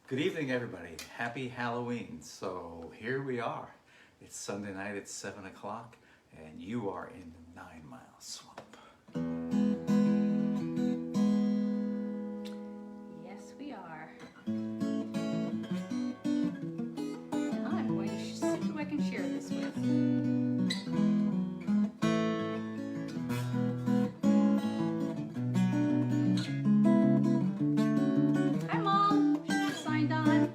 Good evening, everybody. Happy Halloween. So here we are. It's Sunday night at 7 o'clock, and you are in the 9 Mile Swamp. Yes, we are. And I'm going to see who I can share this with. Hi, Mom. She's signed on.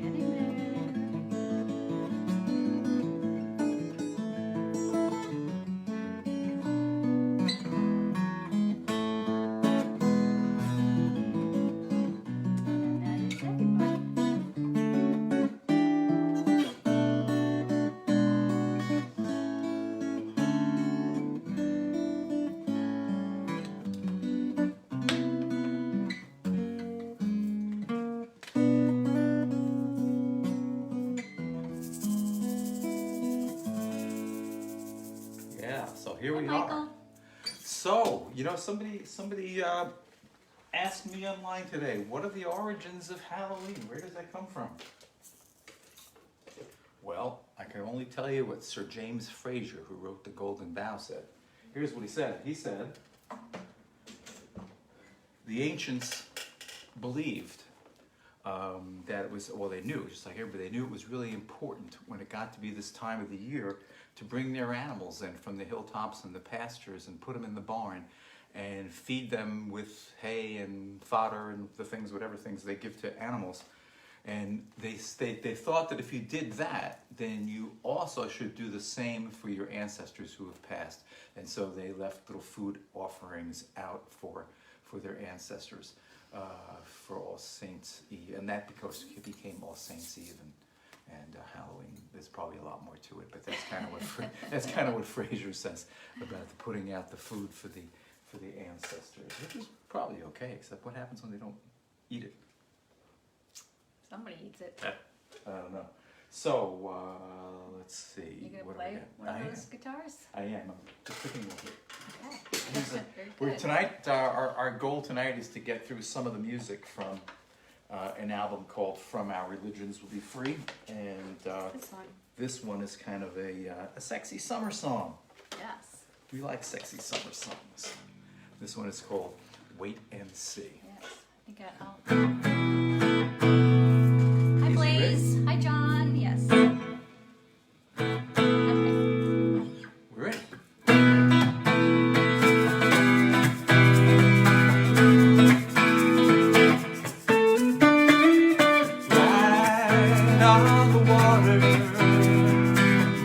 Getting there. And that is everybody. Yeah, so here Hi, we Michael. are. So, somebody asked me online today, what are the origins of Halloween? Where does that come from? Well, I can only tell you what Sir James Fraser, who wrote The Golden Bough, said. Here's what he said. He said, the ancients believed that it was, well, they knew, just like everybody, they knew it was really important when it got to be this time of the year to bring their animals in from the hilltops and the pastures and put them in the barn and feed them with hay and fodder and the things, whatever things they give to animals. And they thought that if you did that, then you also should do the same for your ancestors who have passed. And so they left little food offerings out for their ancestors for All Saints Eve. And that because it became All Saints Eve and Halloween. There's probably a lot more to it, but that's kind of what that's kind of what Fraser says about the putting out the food for the ancestors, which is probably okay. Except what happens when they don't eat it? Somebody eats it. I don't know. So let's see. You gonna What do we play got? one of those guitars? I am. I'm just picking one here. Okay. Very We're good. tonight. Our goal tonight is to get through some of the music from an album called "From Our Religions Will Be Free," and This one. this one is kind of a sexy summer song. Yes. We like sexy summer songs. This one is called "Wait and See." Yes. I think I'll. Hi, Is it Blaze. Hi, John. Yes. Okay. We're ready. Right on the water,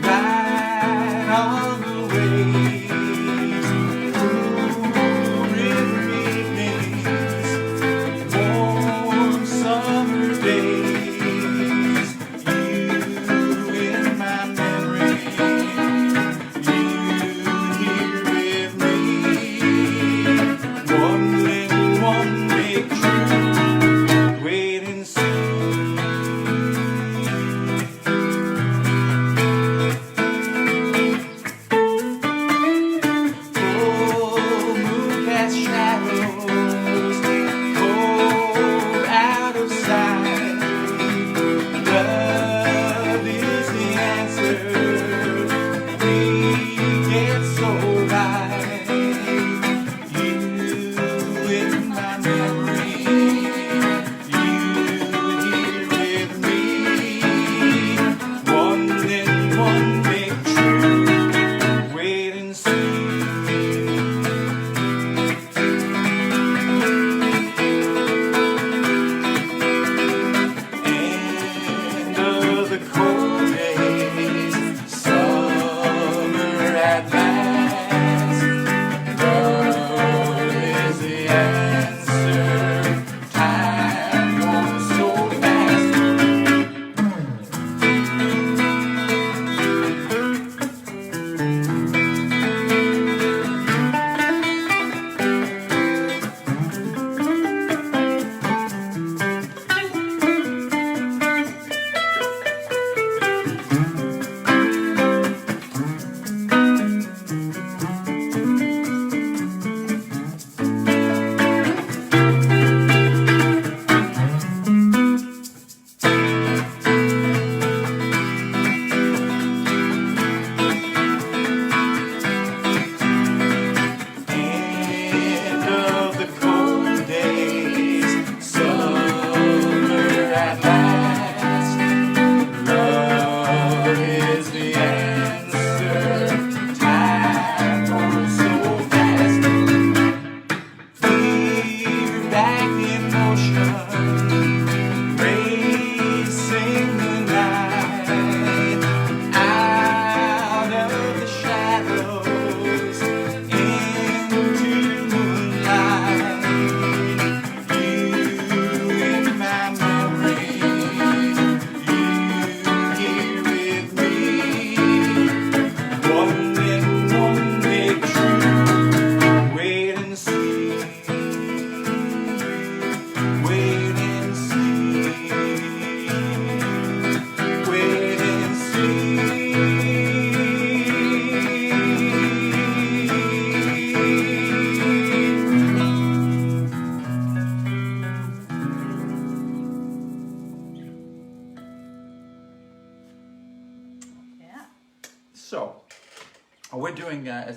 right on the waves, cool river evenings, warm summer days. You in my memory, you here with me. One little, one big truth, wait and see.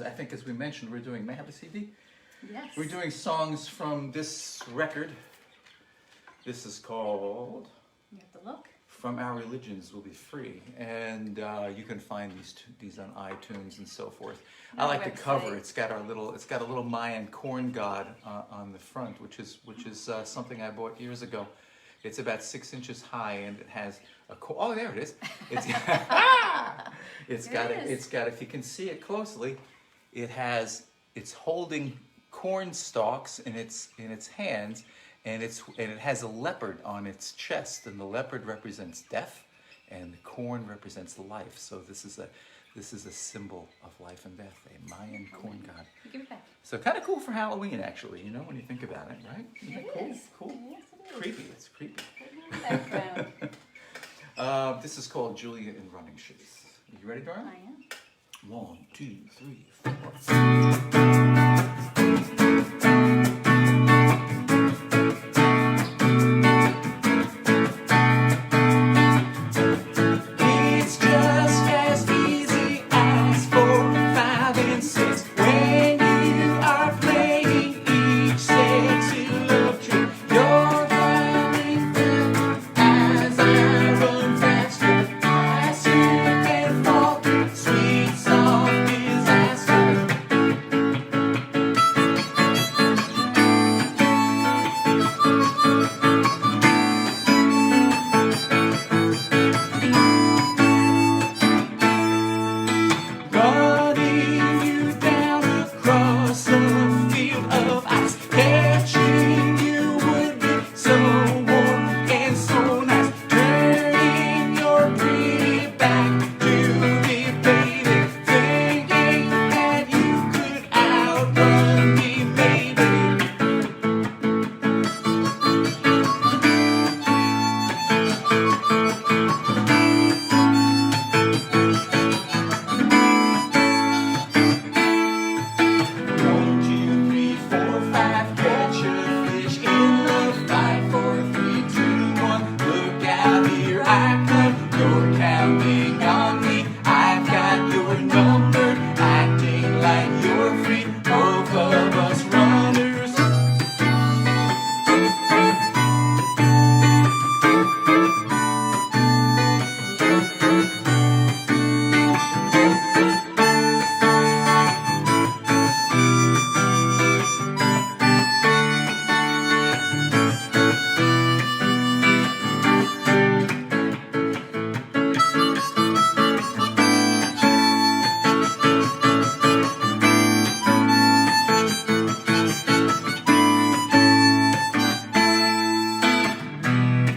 I think as we mentioned, we're doing, may I have a CD? Yes. We're doing songs from this record. This is called You have to look. From Our Religions Will Be Free. And you can find these on iTunes and so forth. I Our like the cover. website. It's got a little Mayan corn god on the front, which is something I bought years ago. It's about 6 inches high, and it has oh, there it is. It's got if you can see it closely, it's holding corn stalks in its hands, and it has a leopard on its chest, and the leopard represents death, and the corn represents life. So this is a symbol of life and death, a Mayan corn god. Give it back. So kind of cool for Halloween, actually. When you think about it, right? Isn't that cool? It is. Cool. Yes, it is. Creepy. It's creepy. Put it in the background. This is called Julia in Running Shoes. You ready, Dora? I am. 1, 2, 3, 4. It's just as easy as 4, 5, and 6 when you are playing each sexy love trick. You're running fast as I run faster. I slip and fall, sweet soft disaster. Running you down across a field of ice. Catching you would be so warm and so nice. Turning your pretty back to me, baby. Thinking that you could outrun me, maybe. One, two, three, four, five, catch a fish in the fight. 4, 3, 2, 1, look out, here I come. You're counting on me. I've got your number, acting like you're free. Both of us runners.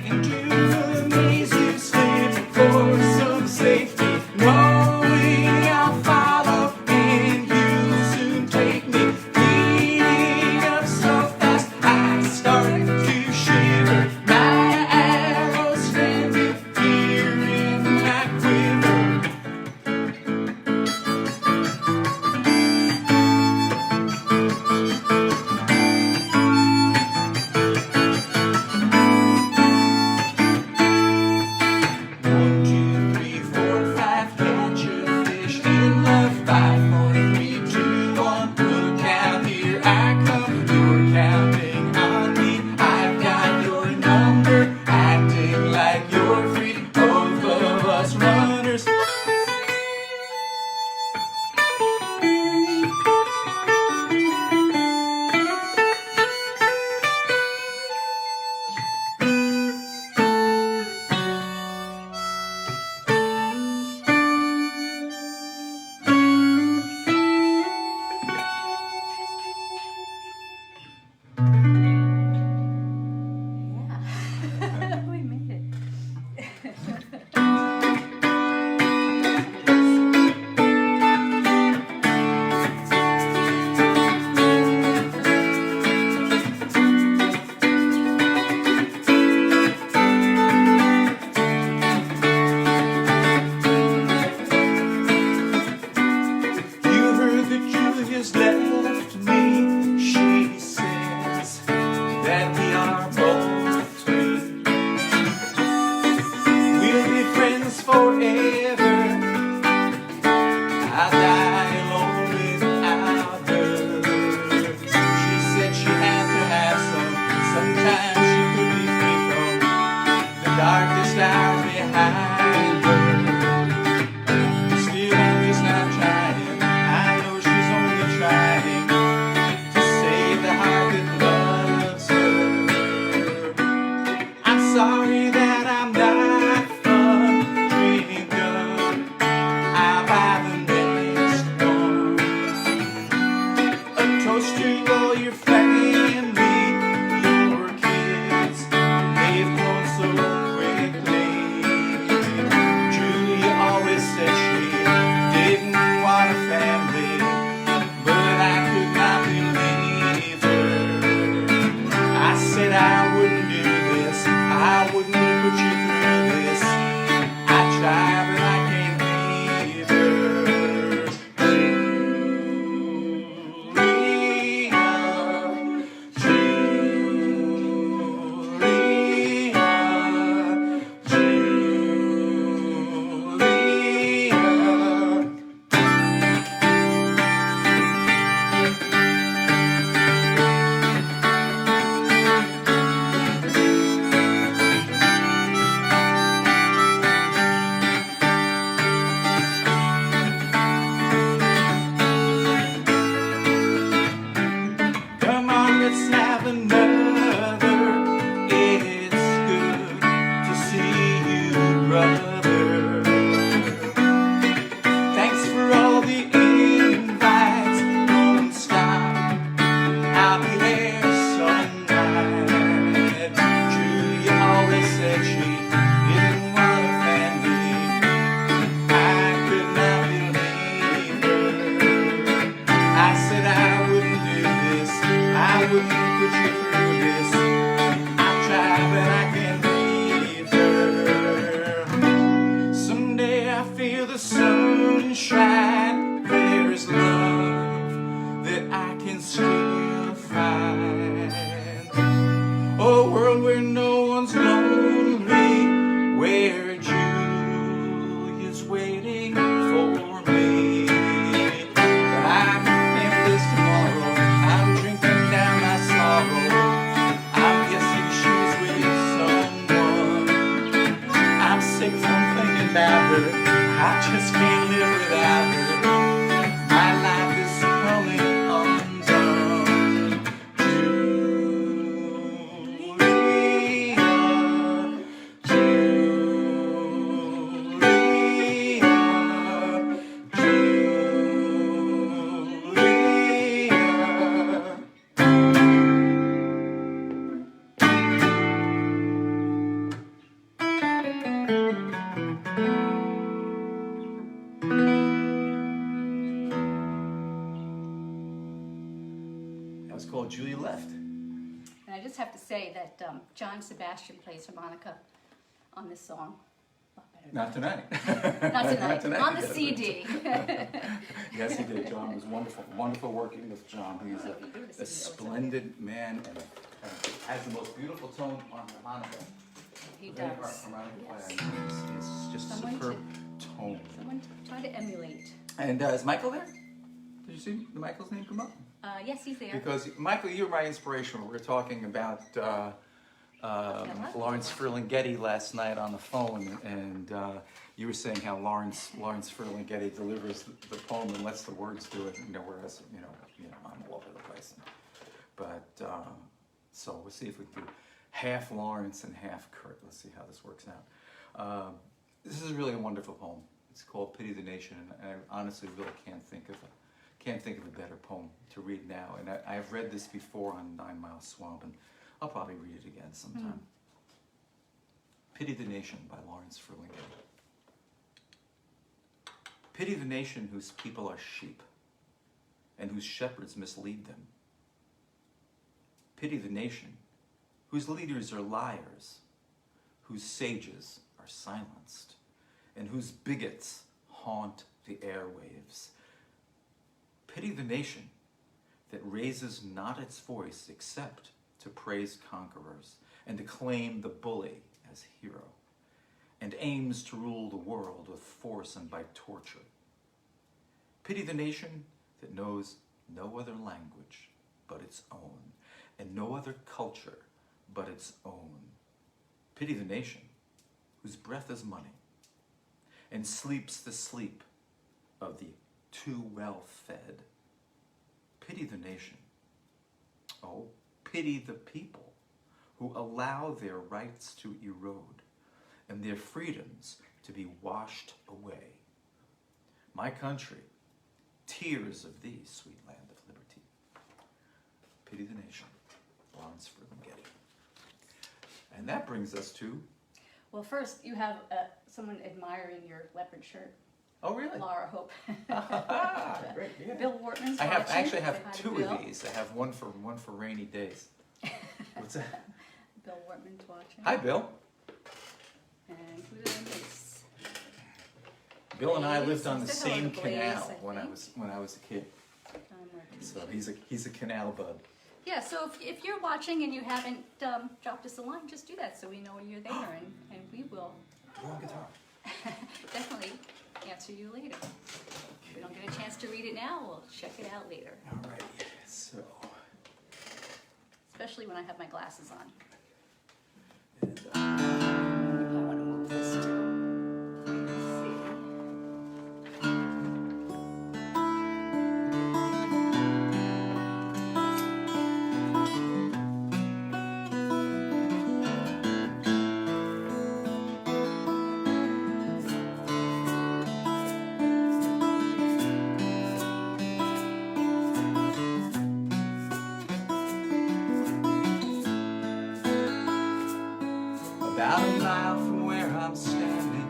Into the maze you slip for some safety, knowing I'll follow and you'll soon take me. Beating up so fast I start to shiver. My arrows stranded here in my quiver. One, two, three, four, five, catch a fish in the fight. 4, 3, 2, 1, look out, here I come. You're counting on me. I've got your number, acting like you're free. Both of us runners. Yeah. We made it. You heard that Julia's left me. She says that we are both free. We'll be friends forever. I'll die alone with was called Julie Left. And I just have to say that John Sebastian plays harmonica on this song. A lot better. Not tonight. Not tonight. On the CD. Yes, he did. John was wonderful. Wonderful working with John. He's Oh, you do the a CD, splendid man and has the most beautiful tone on harmonica. He Very does. harmonica Yes. player. He's just Someone superb tone. Someone try to emulate. And is Michael there? Did you see Michael's name come up? Yes, he's there. Because Michael, you're my inspiration. We were talking about Lawrence Ferlinghetti last night on the phone, and you were saying how Lawrence Ferlinghetti delivers the poem and lets the words do it. Whereas I'm all over the place. But so we'll see if we can do half Lawrence and half Kurt. Let's see how this works out. This is really a wonderful poem. It's called "Pity the Nation," and I honestly really can't think of a better poem to read now. And I've read this before on 9 Mile Swamp, and I'll probably read it again sometime. Pity the Nation by Lawrence Ferlinghetti. Pity the nation whose people are sheep, and whose shepherds mislead them. Pity the nation whose leaders are liars, whose sages are silenced, and whose bigots haunt the airwaves. Pity the nation that raises not its voice except to praise conquerors and acclaim the bully as hero, and aims to rule the world with force and by torture. Pity the nation that knows no other language but its own, and no other culture but its own. Pity the nation whose breath is money, and sleeps the sleep of the too well fed. Pity the nation. Oh, pity the people who allow their rights to erode and their freedoms to be washed away. My country, tears of thee, sweet land of liberty. Pity the nation. Lawrence Ferlinghetti. And that brings us to... Well, first, you have someone admiring your leopard shirt. Oh, really? Laura Hope. Great, yeah. Bill Wortman's I watching. actually Say have hi to two Bill. of these. I have one for rainy days. What's that? Bill Wortman's watching. Hi, Bill. And who did I miss? Bill and I Blaze. lived on the Say hello same to Blaze, canal I when I think. was a kid. John Martin. So he's a canal bud. Yeah, so if you're watching and you haven't dropped us a line, just do that so we know you're there, and we will Wrong guitar. definitely answer you later. If we don't get a chance to read it now, we'll check it out later, All right. So. especially when I have my glasses on. And, I want to move this too. Let's see. About a mile from where I'm standing,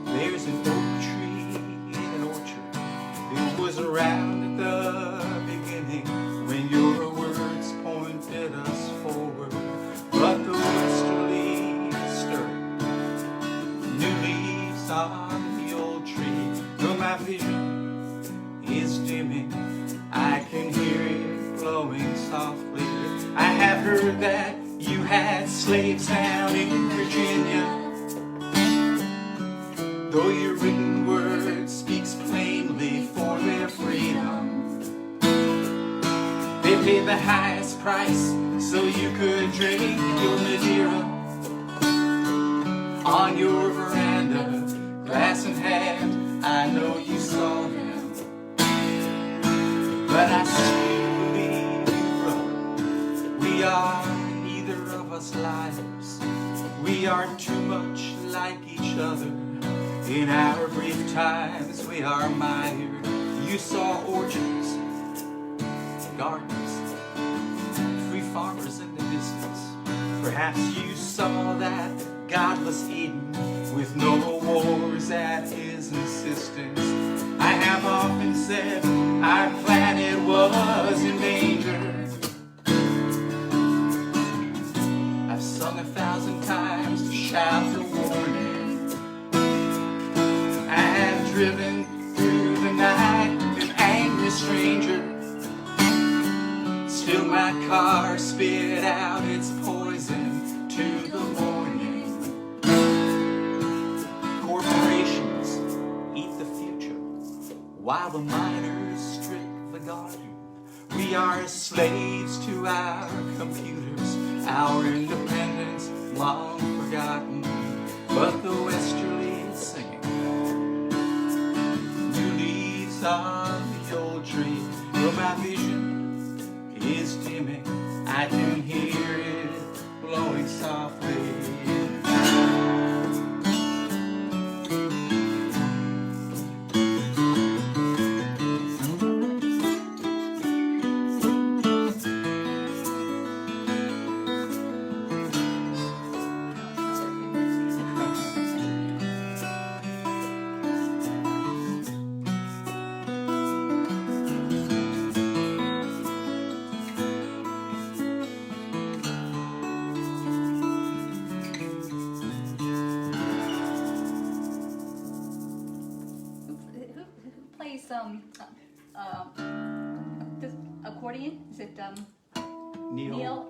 there's an oak tree in an orchard. It was around at the beginning when your words pointed us forward. But the westerly stirred new leaves on the old tree. Though my vision is dimming, I can hear it flowing softly. I have heard that you had slaves down in Virginia. Though your written word speaks plainly for their freedom, they paid the highest price so you could drink your Madeira on your veranda, glass in hand. I know you saw them, but I still believe you, brother. We are neither of us liars. We are too much like each other. In our brief times we are mired. You saw orchards, gardens, free farmers in the distance. Perhaps you saw that godless Eden with no wars at his insistence. I have often said our planet was in danger. stranger. Still my car spit out its poison to the morning. Corporations eat the future while the miners strip the garden. We are slaves to our computers, our independence long forgotten. But the westerly is singing new leaves on the old tree. Though my vision is dimming, I can hear it blowing softly. The accordion? Is it Neil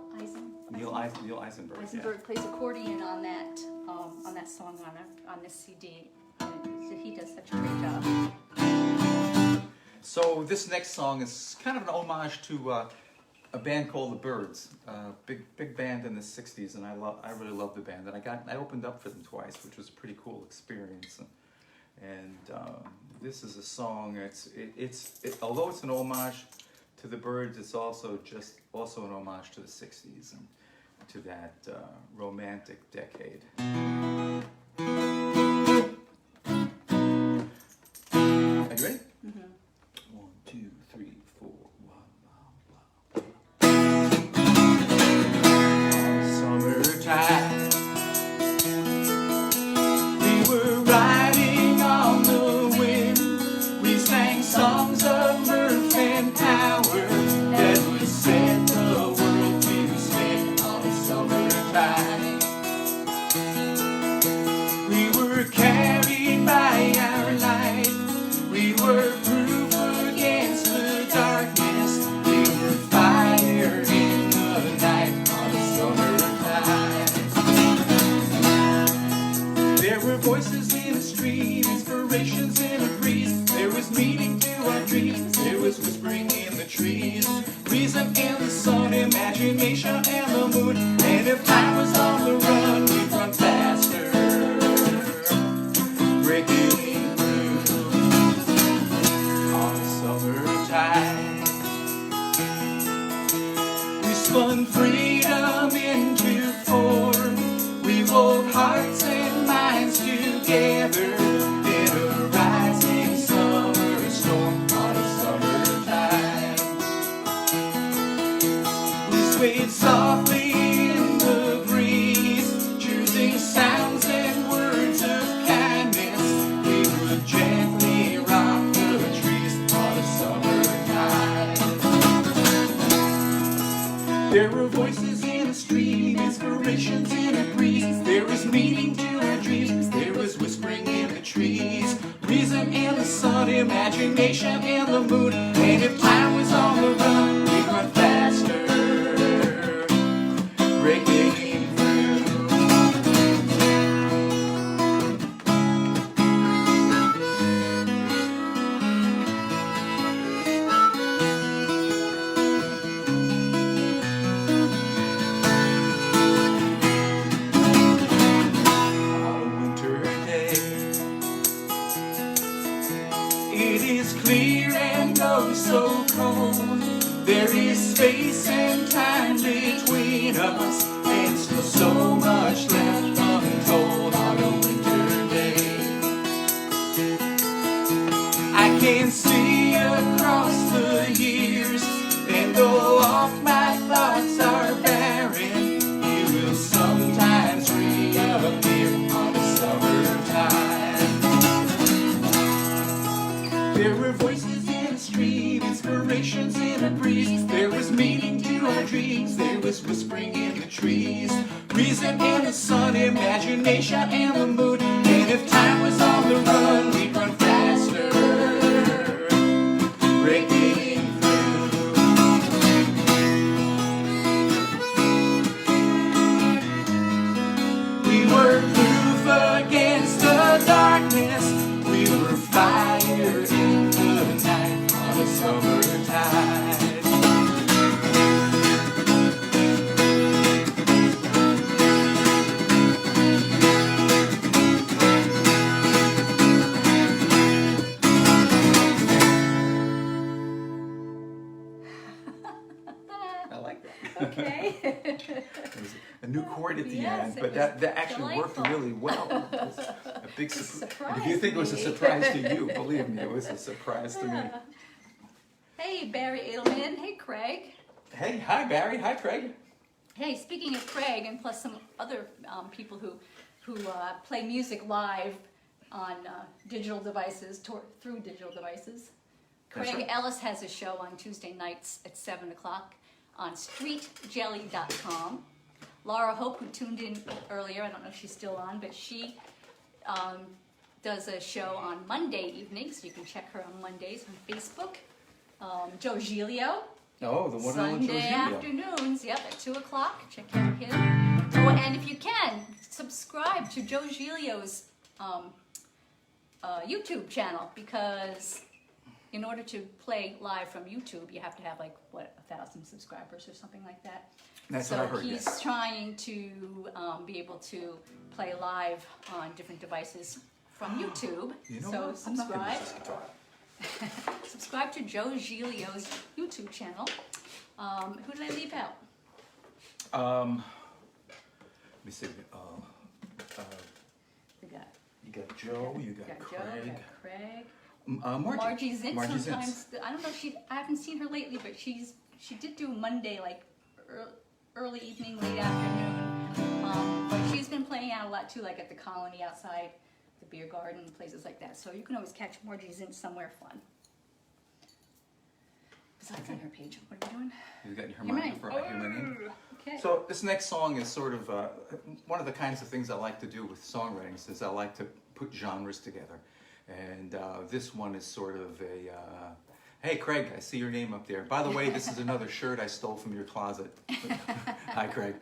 Eisenberg. Eisenberg plays accordion on that song on this CD. And he does such a great job. So this next song is kind of an homage to a band called the Byrds, big band in the '60s, and I really love the band. And I opened up for them twice, which was a pretty cool experience. And this is a song. Although it's an homage to the Byrds, it's also an homage to the '60s and to that romantic decade. Are you ready? Mm-hmm. 1, 2, 3, 4. Summertime, we were riding on the wind. We sang songs of mirth and power that would set the world to spin on summertime. We were carried by our light. We were proof against the darkness. We were fire in the night on summertime. There were voices in the street, inspirations in a breeze. There was meaning to our dreams. There was whispering in the trees. Reason in the sun, imagination and the moon. And if I was on the run, we'd run faster, breaking through on summertime. We spun freedom into form. We wove hearts and minds together in a rising summer storm on a summertime. We swayed softly in the breeze, choosing sounds and words of kindness. We would gently rock the trees on a summertime. There were voices in the street, inspirations in a breeze. There was meaning to our dreams. There was whispering in the trees. Reason in the sun, imagination in the moon. And if time was on the run, we'd run faster, breaking through. On a winter day, it is clear and oh so cold. There is space and time between us, and still so much left untold on a winter day. I can see across the years, and though oft my thoughts are barren, you will sometimes reappear on a summertime. There were voices in the street, inspirations in a breeze. There was meaning to our dreams. There was whispering in the trees. Reason in the sun, imagination and the mood. And if time was on the run, we'd run faster, breaking Okay. It was a new chord at the Yes, end, it but was that actually worked delightful. really well. It was a big surprise. Surprised If you think it was a me. surprise to you, believe me, it was a surprise to me. Hey, Barry Edelman. Hey, Craig. Hey, hi Barry, hi Craig. Hey, speaking of Craig, and plus some other people who play music live on digital devices, through digital devices. That's Craig right. Ellis has a show on Tuesday nights at 7 o'clock on streetjelly.com. Laura Hope, who tuned in earlier, I don't know if she's still on, but she does a show on Monday evenings. You can check her on Mondays on Facebook. Joe Giglio, Oh, the one and only Joe Sunday Giglio. afternoons, yep, at 2 o'clock. Check out him. Oh, and if you can, subscribe to Joe Giglio's YouTube channel, because in order to play live from YouTube, you have to have 1,000 subscribers or something like that. That's So what I heard. he's Yes. trying to be able to play live on different devices from YouTube. You know So what? I'm not gonna subscribe. use this guitar. Subscribe to Joe Giglio's YouTube channel. Who did I leave out? Let me see. We got You got Joe. You got Joe, we Craig. got Craig. Margie. Margie Zint. Margie Zint. Sometimes I don't know. I haven't seen her lately, but she did do Monday early evening, late afternoon. But she's been playing out a lot too, like at the Colony outside the beer garden, places like that. So you can always catch Margie Zint somewhere fun. Besides on her page, what are we doing? You got your Your mind name. for your name. Okay. So this next song is sort of one of the kinds of things I like to do with songwriting. Is I like to put genres together, and this one is sort of a. Hey Craig, I see your name up there. By the way, this is another shirt I stole from your closet. Hi Craig.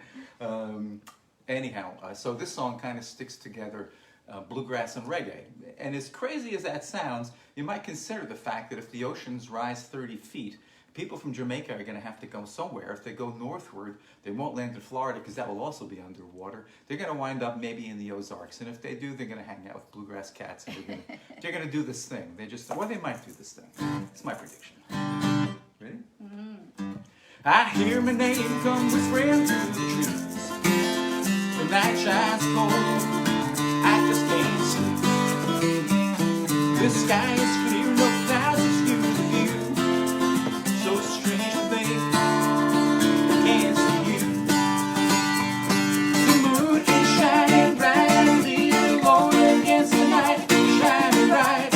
Anyhow, so this song kind of sticks together bluegrass and reggae. And as crazy as that sounds, you might consider the fact that if the oceans rise 30 feet, people from Jamaica are going to have to go somewhere. If they go northward, they won't land in Florida because that will also be underwater. They're going to wind up maybe in the Ozarks. And if they do, they're going to hang out with bluegrass cats. And they're going to do this thing. They might do this thing. It's my prediction. Ready? Mm-hmm. I hear my name come whispering through the trees. The night shines cold. I just can't sleep. The sky is clear, no clouds obscure the view. So strange to think I can't see you. The moon is shining brightly alone against the night, shining bright.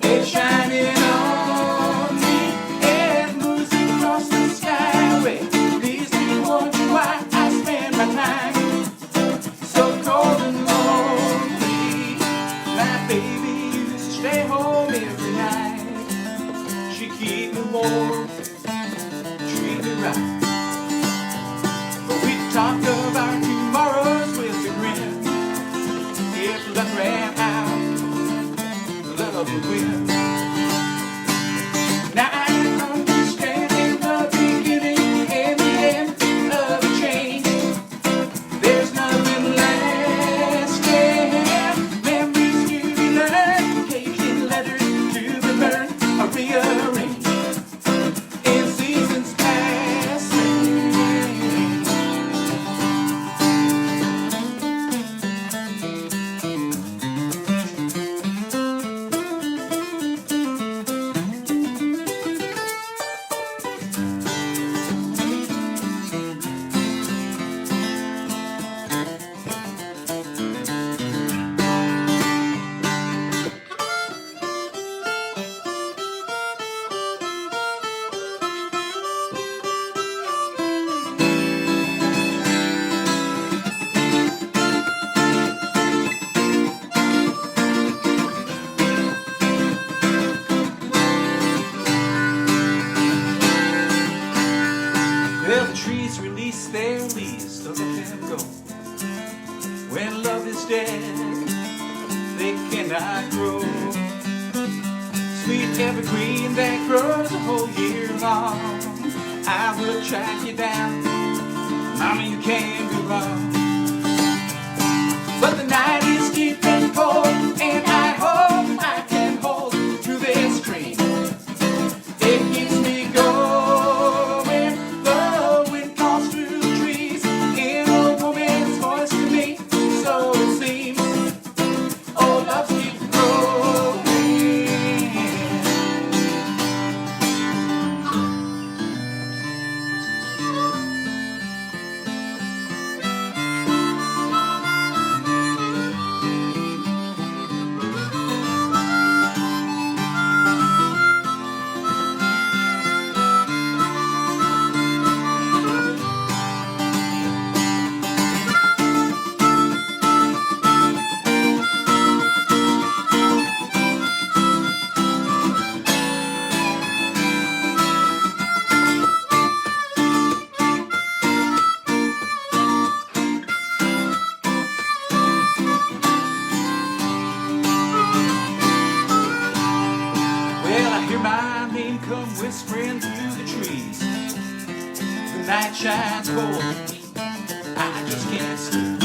It's shining on me and moves across the skyway. Leaves me wondering why I spend my time so cold and lonely. My baby used to stay home every night. She keep me warm, treat me right. But we talked of our tomorrows with a grin. If luck ran out, love would win. Now I understand the beginning and the end of a change. There's nothing lasting. Memories to be learned, occasion letters to be burned, are rearranged in seasons passing. Well, the trees release their leaves to let them go. When love is dead, they cannot grow. Sweet evergreen that grows a whole year long, I will track you down. Mommy, you can't be wrong. But the night is deep and cold, and I hope I can hold to this dream. It keeps me going, the wind breeze. The night shines cold, I just can't sleep.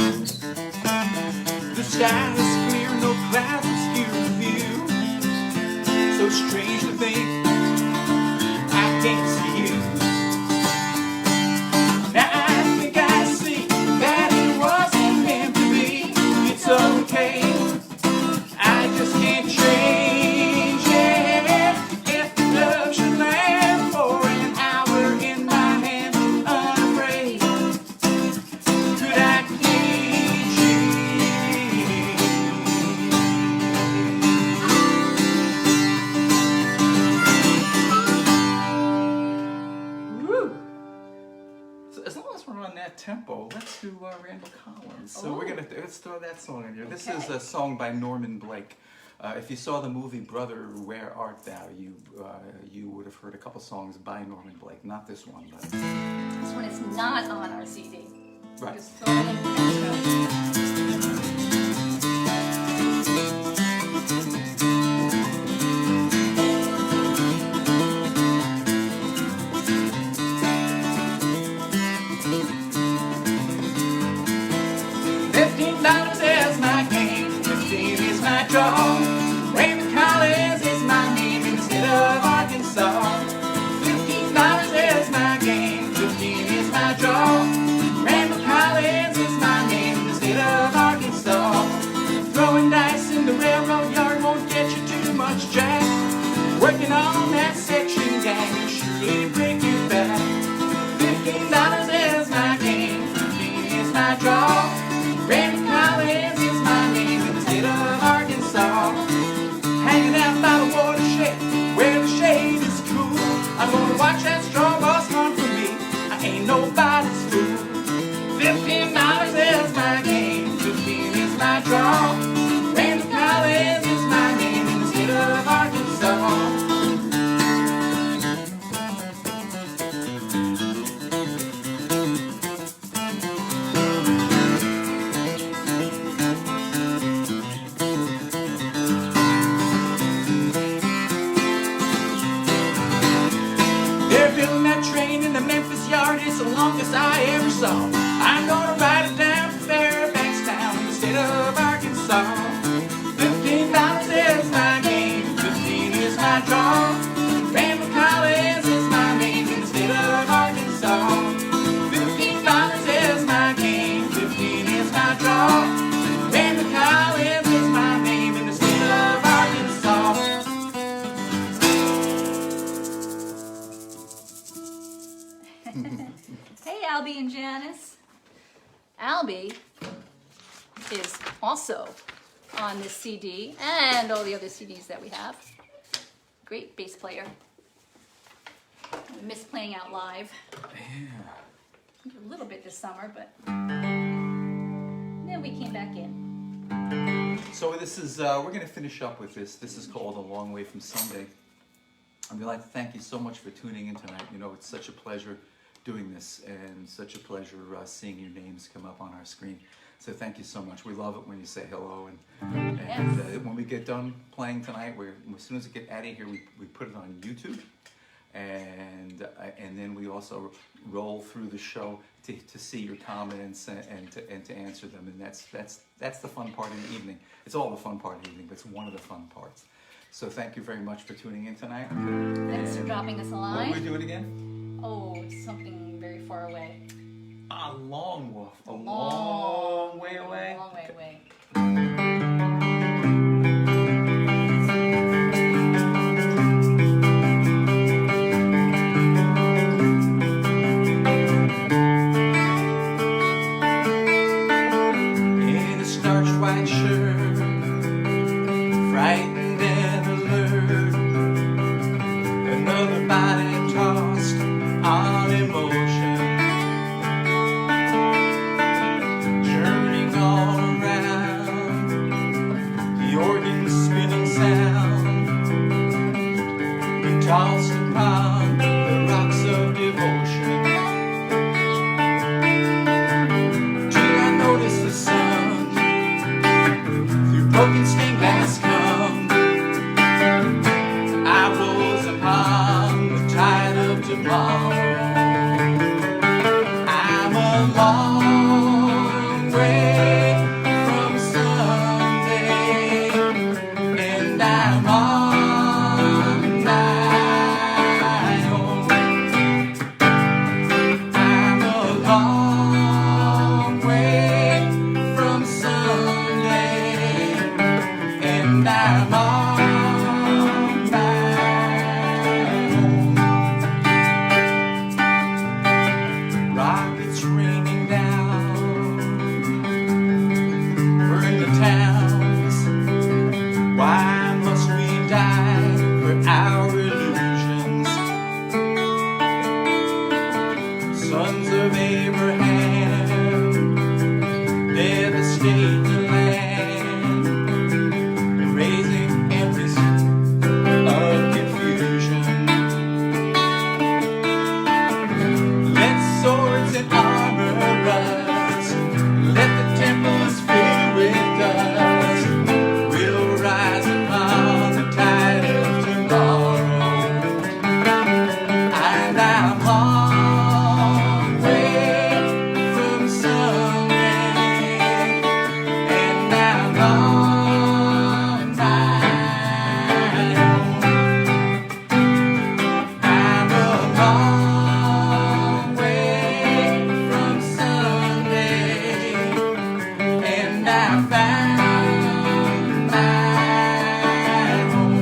The sky is clear, no clouds obscure the view. So strange to think I can't see you. Now I think I see that it wasn't meant to be. It's okay, I just can't change it. If the love should land for an hour in my hand, unafraid, could I please you? Woo! So as long as we're on that tempo, let's do Randall Collins. So let's throw that song in here. This is a song by Norman Blake. If you saw the movie Brother, Where Art Thou, you would have heard a couple songs by Norman Blake. Not this one, but This one is not on our CD. right. Just throw it in the extra. 15 is my game, 15 is my draw. Randall Collins is my name in the state of Arkansas. $15 is my game, 15 is my draw. Randall Collins is my name in the state of Arkansas. Throwing dice in the railroad yard won't get you too much jack. Working on that section gang will surely break you back. $15 is my game, 15 is my draw. Randall Collins is my name in the state of Arkansas. Hanging out by the watershed where the shade is cool. I'm gonna watch that straw boss hunt for me. I ain't nobody's fool. $15 is my game, 15 is my draw. Randall Collins is my name in the state of Arkansas. They're building that train in the Memphis yard, it's the longest I ever saw. I'm gonna ride it down to Fairbanks town in the state of Arkansas. $15 is my game, 15 is my draw. Randall Collins is my name in the state of Arkansas. $15 is my game, 15 is my draw. Randall Collins is my name in the state of Arkansas. Hey, Albie and Janice. Albie is also on this CD and all the other CDs that we have. Great bass player. I miss playing out live. Yeah. A little bit this summer, but then we came back in. So this is, we're going to finish up with this. This is called A Long Way from Sunday. And we'd like to thank you so much for tuning in tonight. You know, it's such a pleasure doing this and such a pleasure seeing your names come up on our screen. So thank you so much. We love it when you say hello. And when we get done playing tonight, as soon as we get out of here, we put it on YouTube. And then we also roll through the show to see your comments and to answer them. And that's the fun part of the evening. It's all the fun part of the evening, but it's one of the fun parts. So thank you very much for tuning in tonight. Thanks for dropping us a line. What are we doing again? Oh, it's something very far away. A long way away. A long way away. In a starched white shirt, frightened and alert, another body tossed on emotion, journeying all around tomorrow. I'm a long way from Sunday, and I'm on my own. I'm a long way from Sunday, and I'm on my own. Rockets raining down, burn the towns. Why must we die for our illusions? Sons of Abraham, devastate the land, and raising embers of confusion. Let swords and armor us, let the temples fill with dust. We'll rise upon the tide of tomorrow. And I'm long way from Sunday, and I'm on my own. I'm a long way from Sunday, and I found my home.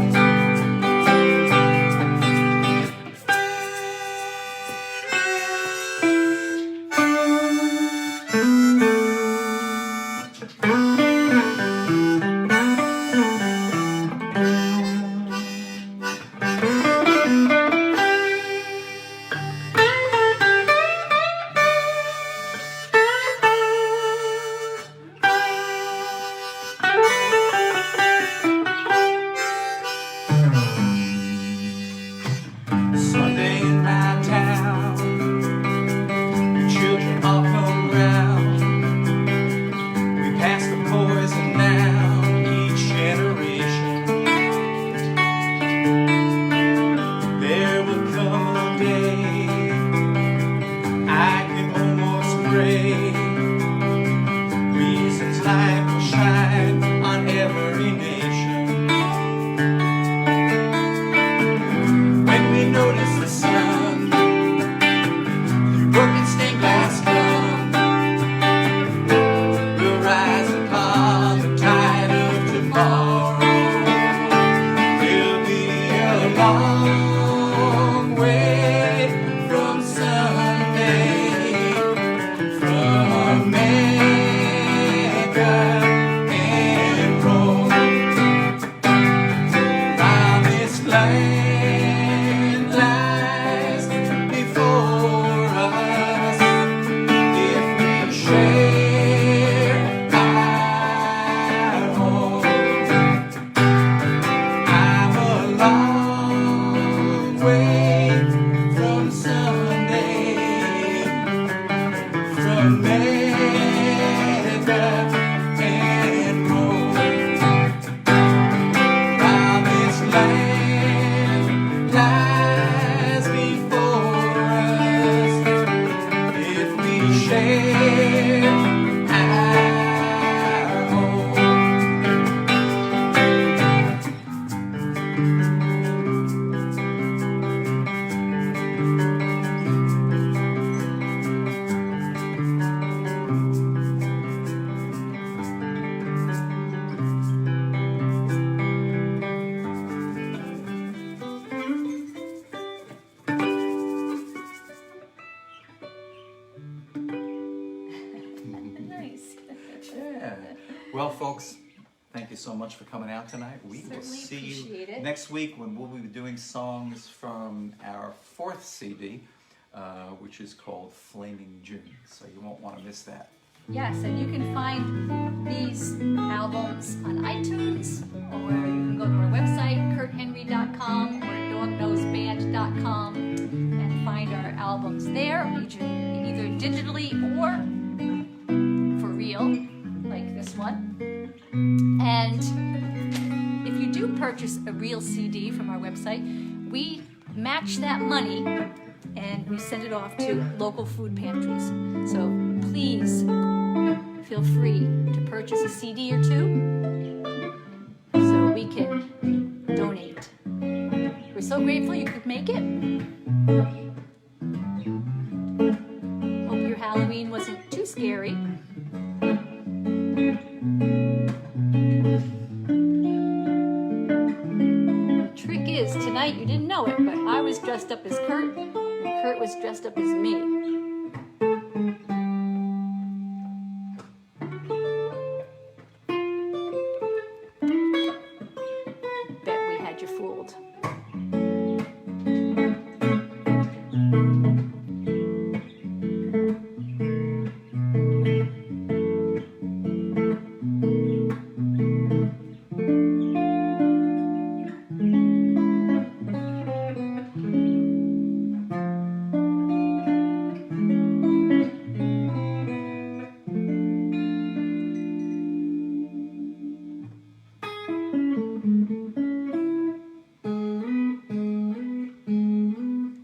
Sunday in my town, the children all come round. We pass the poison down each generation. There will come a day I can almost pray. Reason's light will shine on every nation. When we notice the sun through broken stained glass come, we'll rise upon the tide of tomorrow. We'll be a long way from Sunday, from Mecca and Rome. Promised land lies before us if we share our home. I'm a long way from Sunday, from Mecca and Rome. Promised land lies before us if we share our home. Nice. Yeah. Well, folks, thank you so much for coming out tonight. We will Certainly see appreciate you it. next week when we'll be doing songs from our 4th CD, which is called Flaming June. So you won't want to miss that. Yes, and you can find these albums on iTunes, or you can go to our website, kurthenry.com or dognoseband.com, and find our albums there, either digitally or for real, like this one. And if you do purchase a real CD from our website, we match that money we send it off to local food pantries. So please feel free to purchase a CD or two so we can donate. We're so grateful you could make it. Hope your Halloween wasn't too scary. Trick is, tonight you didn't know it, but I was dressed up as Kurt, and Kurt was dressed up as me. Bet we had you fooled.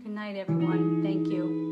Good night, everyone. Thank you.